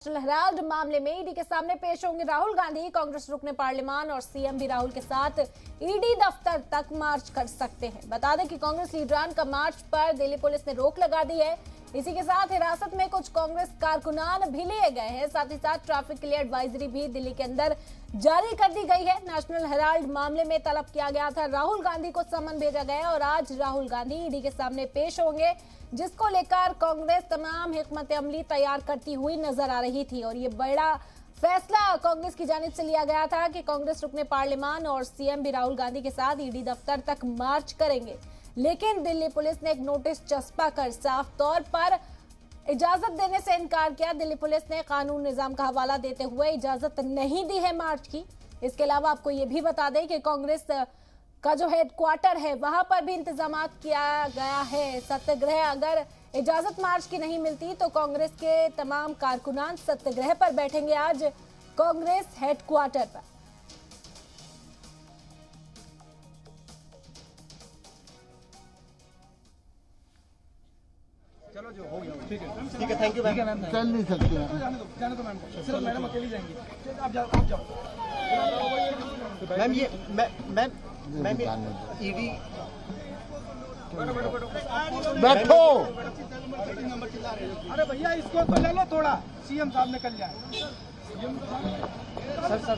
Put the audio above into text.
National Herald मामले में ED के सामने पेश होंगे राहुल गांधी। कांग्रेस रुकने पार्लियामान और सीएम भी राहुल के साथ ईडी दफ्तर तक मार्च कर सकते हैं। बता दें कि कांग्रेस लीडरान का मार्च पर दिल्ली पुलिस ने रोक लगा दी है। इसी के साथ हिरासत में कुछ कांग्रेस कारकुनान भी लिए गए हैं। साथ ही साथ ट्रैफिक के लिए एडवाइजरी भी दिल्ली के अंदर जारी कर दी गई है। नेशनल हेराल्ड मामले में तलब किया गया था, राहुल गांधी को समन भेजा गया और आज राहुल गांधी ईडी के सामने पेश होंगे, जिसको लेकर कांग्रेस तमाम हिकमत अमली तैयार करती हुई नजर आ रही थी। और ये बड़ा फैसला कांग्रेस की जानिब से लिया गया था कि कांग्रेस रुकने पार्लियामान और सीएम भी राहुल गांधी के साथ ईडी दफ्तर तक मार्च करेंगे। लेकिन दिल्ली पुलिस ने एक नोटिस चस्पा कर साफ तौर पर इजाजत देने से इनकार किया। दिल्ली पुलिस ने कानून निजाम का हवाला देते हुए इजाजत नहीं दी है मार्च की। इसके अलावा आपको ये भी बता दें कि कांग्रेस का जो हेडक्वार्टर है वहां पर भी इंतजाम किया गया है सत्याग्रह। अगर इजाजत मार्च की नहीं मिलती तो कांग्रेस के तमाम कारकुनान सत्याग्रह पर बैठेंगे आज कांग्रेस हेडक्वार्टर पर। चलो जो हो गया ठीक है, थैंक यू मैम। चल नहीं सकते जाने दो मैम, सिर्फ मैडम अकेली जाएंगी। आप जाओ मैम। ये मैम ईडी बैठो। अरे भैया इसको तो ले लो थोड़ा, सीएम साहब निकल जाए। सर